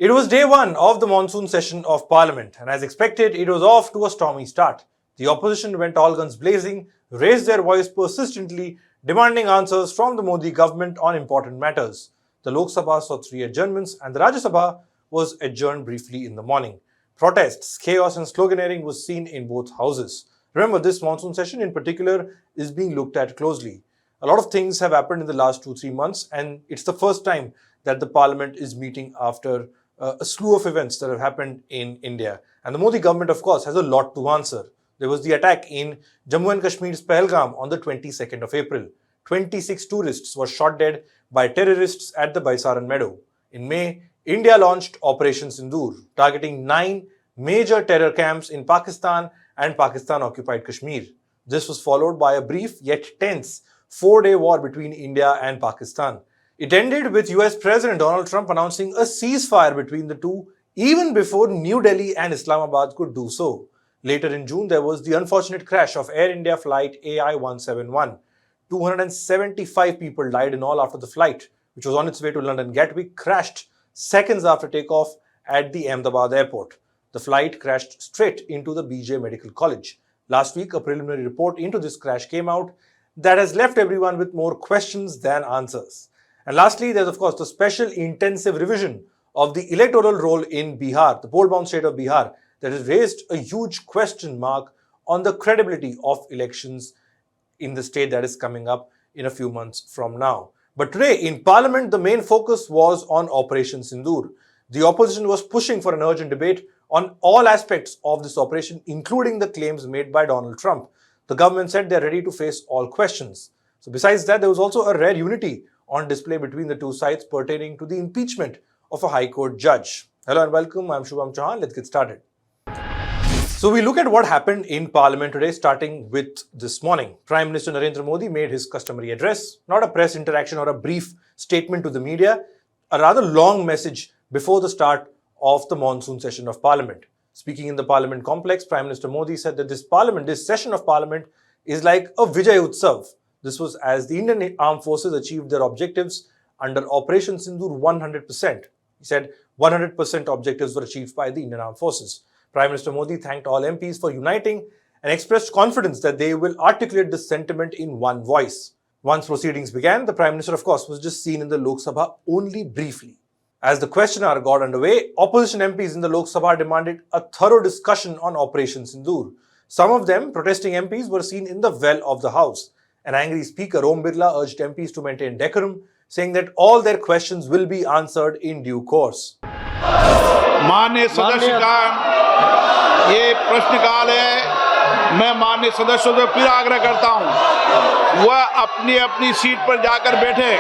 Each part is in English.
It was day one of the monsoon session of Parliament, and as expected, it was off to a stormy start. The opposition went all guns blazing, raised their voice persistently, demanding answers from the Modi government on important matters. The Lok Sabha saw 3 adjournments, and the Rajya Sabha was adjourned briefly in the morning. Protests, chaos, and sloganeering was seen in both houses. Remember, this monsoon session in particular is being looked at closely. A lot of things have happened in the last 2-3 months, and it's the first time that the Parliament is meeting after a slew of events that have happened in India. And the Modi government, of course, has a lot to answer. There was the attack in Jammu and Kashmir's Pahalgam on the 22nd of April. 26 tourists were shot dead by terrorists at the Baisaran meadow. In May, India launched Operation Sindoor, targeting 9 major terror camps in Pakistan and Pakistan-occupied Kashmir. This was followed by a brief yet tense 4-day war between India and Pakistan. It ended with US President Donald Trump announcing a ceasefire between the two even before New Delhi and Islamabad could do so. Later in June, there was the unfortunate crash of Air India flight AI-171. 275 people died in all after the flight, which was on its way to London Gatwick, crashed seconds after takeoff at the Ahmedabad airport. The flight crashed straight into the BJ Medical College. Last week, a preliminary report into this crash came out that has left everyone with more questions than answers. And lastly, there's of course the special intensive revision of the electoral roll in Bihar, the poll-bound state of Bihar, that has raised a huge question mark on the credibility of elections in the state that is coming up in a few months from now. But today in Parliament, the main focus was on Operation Sindoor. The opposition was pushing for an urgent debate on all aspects of this operation, including the claims made by Donald Trump. The government said they're ready to face all questions. So besides that, there was also a rare unity on display between the two sides pertaining to the impeachment of a High Court judge. Hello and welcome, I'm Shubham Chauhan. Let's get started. So we look at what happened in Parliament today, starting with this morning. Prime Minister Narendra Modi made his customary address, not a press interaction or a brief statement to the media, a rather long message before the start of the monsoon session of Parliament. Speaking in the Parliament complex, Prime Minister Modi said that this session of Parliament is like a Vijay Utsav. This was as the Indian Armed Forces achieved their objectives under Operation Sindoor 100%. He said 100% objectives were achieved by the Indian Armed Forces. Prime Minister Modi thanked all MPs for uniting and expressed confidence that they will articulate this sentiment in one voice. Once proceedings began, the Prime Minister, of course, was just seen in the Lok Sabha only briefly. As the question hour got underway, opposition MPs in the Lok Sabha demanded a thorough discussion on Operation Sindoor. Some of them, protesting MPs, were seen in the well of the House. An angry speaker, Om Birla, urged MPs to maintain decorum, saying that all their questions will be answered in due course. माननीय सदस्य का ये प्रश्नकाल है। मैं माननीय सदस्यों से फिर आग्रह करता हूं, वह अपनी अपनी सीट पर जाकर बैठे।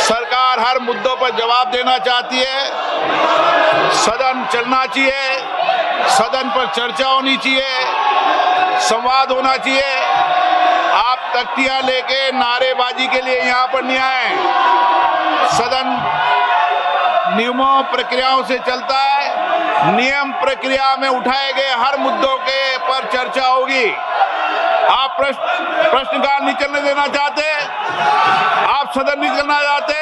सरकार हर मुद्दों पर जवाब देना चाहती है। सदन चलना चाहिए, सदन पर चर्चा होनी चाहिए, संवाद होना चाहिए। आप तख्तियां लेके नारेबाजी के लिए यहाँ पर नहीं आए। सदन नियमों प्रक्रियाओं से चलता है। नियम प्रक्रिया में उठाए गए हर मुद्दों के पर चर्चा होगी। आप प्रश्नकाल नहीं चलने देना चाहते, आप सदन नहीं चलना चाहते।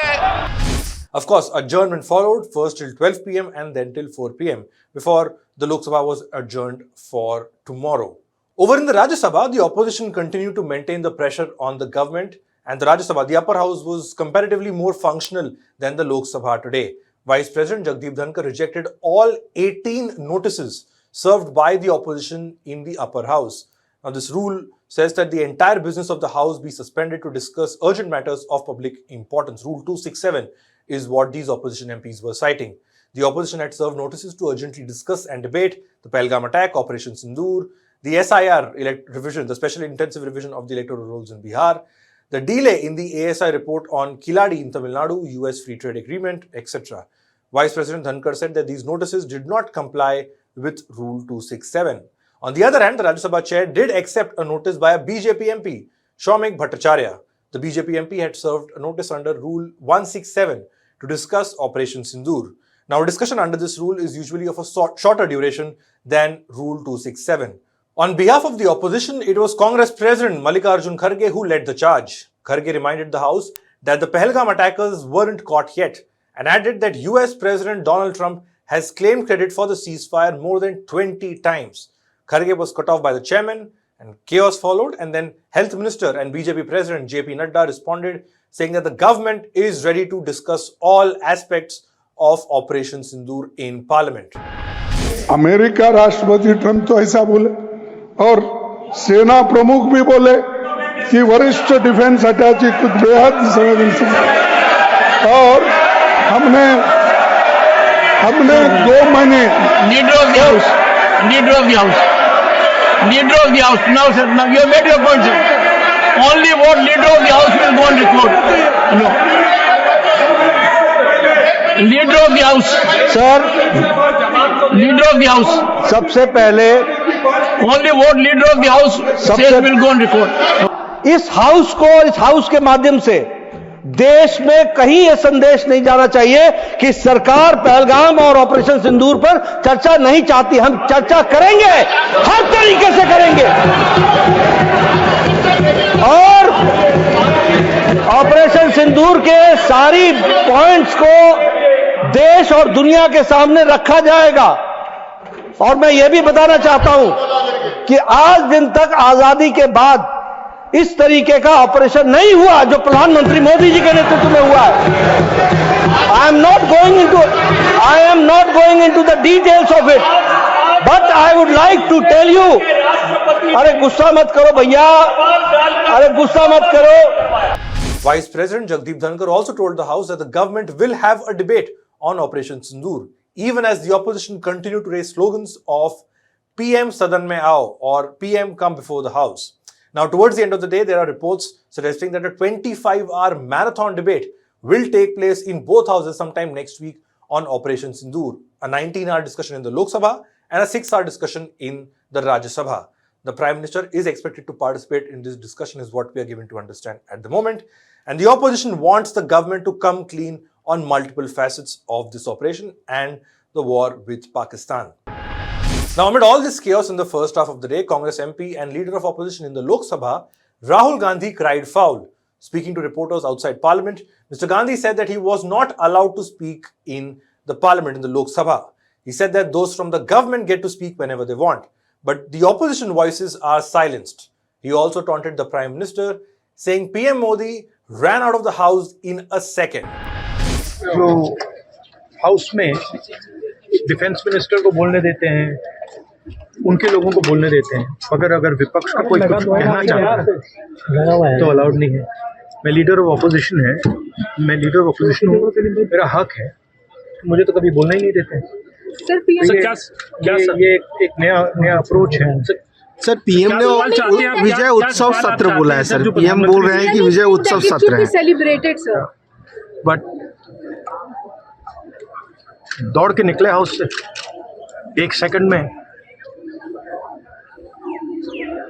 Of course, adjournment followed, first till 12 p.m. and then till 4 p.m. before the Lok Sabha was adjourned for tomorrow. Over in the Rajya Sabha, the opposition continued to maintain the pressure on the government, and the Rajya Sabha, the upper house, was comparatively more functional than the Lok Sabha today. Vice President Jagdeep Dhankar rejected all 18 notices served by the opposition in the upper house. Now, this rule says that the entire business of the house be suspended to discuss urgent matters of public importance. Rule 267 is what these opposition MPs were citing. The opposition had served notices to urgently discuss and debate the Pahalgam attack, Operation Sindoor, the SIR revision, the special intensive revision of the electoral rolls in Bihar, the delay in the ASI report on Kiladi in Tamil Nadu, US Free Trade Agreement, etc. Vice President Dhankar said that these notices did not comply with Rule 267. On the other hand, the Rajya Sabha chair did accept a notice by a BJP MP, Soumik Bhattacharya. The BJP MP had served a notice under Rule 167 to discuss Operation Sindoor. Now, a discussion under this rule is usually of a shorter duration than Rule 267. On behalf of the opposition, it was Congress President Mallikarjun Kharge who led the charge. Kharge reminded the House that the Pahalgam attackers weren't caught yet and added that US President Donald Trump has claimed credit for the ceasefire more than 20 times. Kharge was cut off by the chairman and chaos followed, and then Health Minister and BJP President JP Nadda responded saying that the government is ready to discuss all aspects of Operation Sindoor in Parliament. America राष्ट्रपति Trump तो ऐसा बोले और सेना प्रमुख भी बोले कि वरिष्ठ डिफेंस अटैची कुछ बेहद संवेदनशील और हमने 2 महीने Leader of the House. Now you have made your point, sir. Only what Leader of the House will go on record. No. Leader of the House. Sir, Leader of the House. सबसे पहले Only what Leader of the House says will go on record. इस house को और इस house के माध्यम से देश में कहीं यह संदेश नहीं जाना चाहिए कि सरकार पहलगाम और ऑपरेशन सिंदूर पर चर्चा नहीं चाहती। हम चर्चा करेंगे, हर तरीके से करेंगे और ऑपरेशन सिंदूर के सारी पॉइंट्स को देश और दुनिया के सामने रखा जाएगा। और मैं यह भी बताना चाहता हूं कि आज दिन तक आजादी के बाद इस तरीके का ऑपरेशन नहीं हुआ जो प्रधानमंत्री मोदी जी के नेतृत्व में हुआ है। I am not going into the details of it, but I would like to tell you, अरे गुस्सा मत करो भैया, अरे गुस्सा मत करो। Vice President Jagdeep Dhankar also told the House that the government will have a debate on Operation Sindoor, even as the opposition continue to raise slogans of PM Sadan Mein Aao or PM come before the House. Now, towards the end of the day, there are reports suggesting that a 25-hour marathon debate will take place in both houses sometime next week on Operation Sindoor, a 19-hour discussion in the Lok Sabha and a 6-hour discussion in the Rajya Sabha. The Prime Minister is expected to participate in this discussion is what we are given to understand at the moment. And the opposition wants the government to come clean on multiple facets of this operation and the war with Pakistan. Now, amid all this chaos in the first half of the day, Congress MP and leader of opposition in the Lok Sabha, Rahul Gandhi, cried foul. Speaking to reporters outside Parliament, Mr. Gandhi said that he was not allowed to speak in the Parliament in the Lok Sabha. He said that those from the government get to speak whenever they want, but the opposition voices are silenced. He also taunted the Prime Minister, saying PM Modi ran out of the house in a second. जो house में defence minister को बोलने देते हैं, उनके लोगों को बोलने देते हैं, मगर अगर विपक्ष का कोई कुछ कहना चाहता है तो अलाउड नहीं है। मैं लीडर ऑफ ऑपोजिशन हूँ, मेरा हक है, मुझे तो कभी बोलना ही नहीं देते। ये एक नया अप्रोच है। सर, पीएम ने विजय उत्सव सत्र बोला है। सर, पीएम बोल रहे हैं कि विजय उत्सव सत्र है, सेलिब्रेटेड सर, बट दौड़ के निकले हाउस से 1 सेकंड में।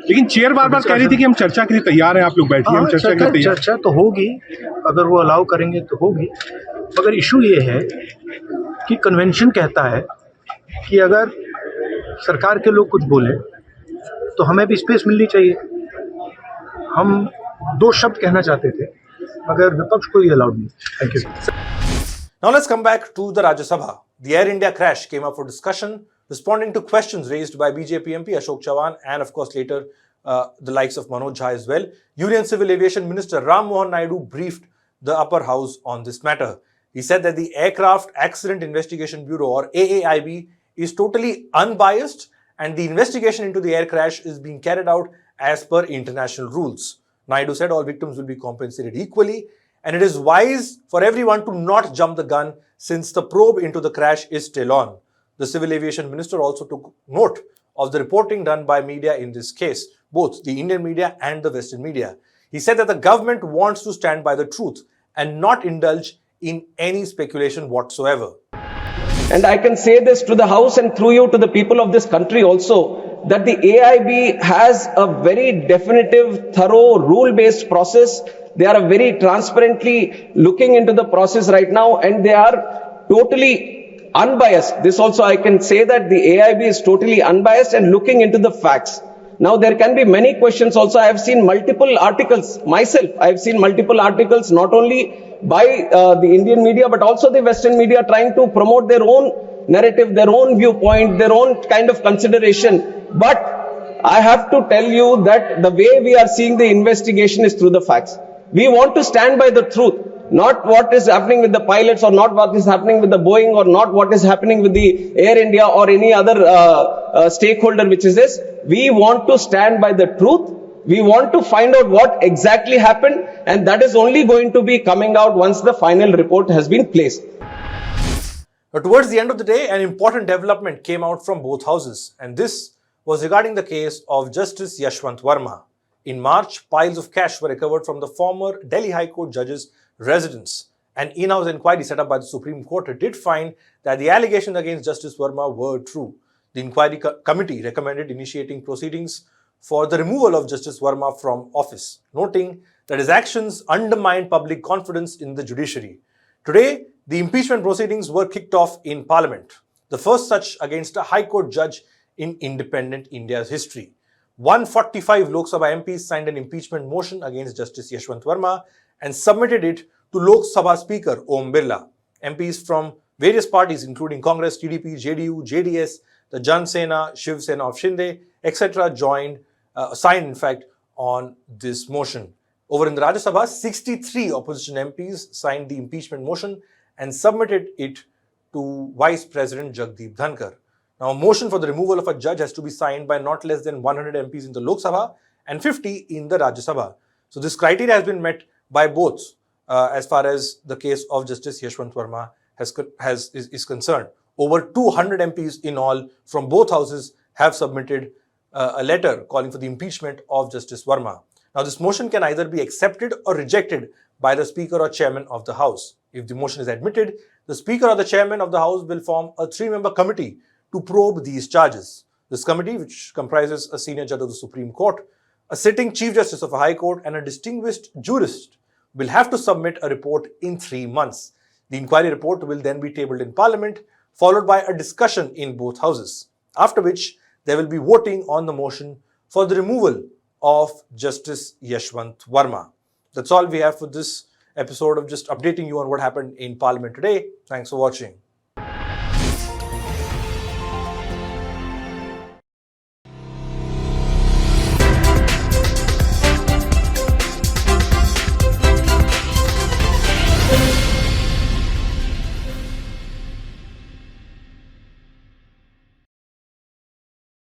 लेकिन चेयर बार बार कह रही थी कि हम चर्चा के लिए तैयार हैं, आप लोग बैठिए, हम चर्चा के लिए तैयार। चर्चा तो होगी, अगर वो अलाउ करेंगे तो होगी, मगर इशू ये है कि कन्वेंशन कहता है कि अगर सरकार के लोग कुछ बोले तो हमें भी स्पेस मिलनी चाहिए। हम 2 शब्द कहना चाहते थे, मगर विपक्ष को ये अलाउड नहीं। Thank you. Now let's come back to the Rajya Sabha. The Air India crash came up for discussion, responding to questions raised by BJP MP Ashok Chavan and of course later the likes of Manoj Jha as well. Union Civil Aviation Minister Ram Mohan Naidu briefed the upper house on this matter. He said that the Aircraft Accident Investigation Bureau or AAIB is totally unbiased and the investigation into the air crash is being carried out as per international rules. Naidu said all victims will be compensated equally and it is wise for everyone to not jump the gun since the probe into the crash is still on. The Civil Aviation Minister also took note of the reporting done by media in this case, both the Indian media and the Western media. He said that the government wants to stand by the truth and not indulge in any speculation whatsoever. And I can say this to the House and through you to the people of this country also, that the AIB has a very definitive, thorough, rule-based process. They are very transparently looking into the process right now and they are totally unbiased. This also I can say that the AIB is totally unbiased and looking into the facts. Now there can be many questions also. I have seen multiple articles myself. I have seen multiple articles not only by the Indian media but also the Western media trying to promote their own narrative, their own viewpoint, their own kind of consideration. But I have to tell you that the way we are seeing the investigation is through the facts. We want to stand by the truth, not what is happening with the pilots or not what is happening with the Boeing or not what is happening with the Air India or any other stakeholder which is this. We want to stand by the truth. We want to find out what exactly happened, and that is only going to be coming out once the final report has been placed. But towards the end of the day, an important development came out from both houses, and this was regarding the case of Justice Yashwant Verma. In March, piles of cash were recovered from the former Delhi High Court judge's residence. An in-house inquiry set up by the Supreme Court did find that the allegations against Justice Verma were true. The inquiry committee recommended initiating proceedings for the removal of Justice Verma from office, noting that his actions undermined public confidence in the judiciary. Today, the impeachment proceedings were kicked off in Parliament, the first such against a High Court judge in independent India's history. 145 Lok Sabha MPs signed an impeachment motion against Justice Yashwant Verma and submitted it to Lok Sabha Speaker Om Birla. MPs from various parties including Congress, TDP, JDU, JDS, the Jan Sena, Shiv Sena of Shinde, etc. signed in fact on this motion. Over in the Rajya Sabha, 63 opposition MPs signed the impeachment motion and submitted it to Vice President Jagdeep Dhankar. Now, a motion for the removal of a judge has to be signed by not less than 100 MPs in the Lok Sabha and 50 in the Rajya Sabha. So this criteria has been met by both as far as the case of Justice Yashwant Verma is concerned. Over 200 MPs in all from both houses have submitted a letter calling for the impeachment of Justice Verma. Now, this motion can either be accepted or rejected by the Speaker or Chairman of the House. If the motion is admitted, the Speaker or the Chairman of the House will form a 3-member committee to probe these charges. This committee, which comprises a senior judge of the Supreme Court, a sitting Chief Justice of a High Court, and a distinguished jurist, will have to submit a report in 3 months. The inquiry report will then be tabled in Parliament, followed by a discussion in both houses, after which there will be voting on the motion for the removal of Justice Yashwant Verma. That's all we have for this episode of just updating you on what happened in Parliament today. Thanks for watching.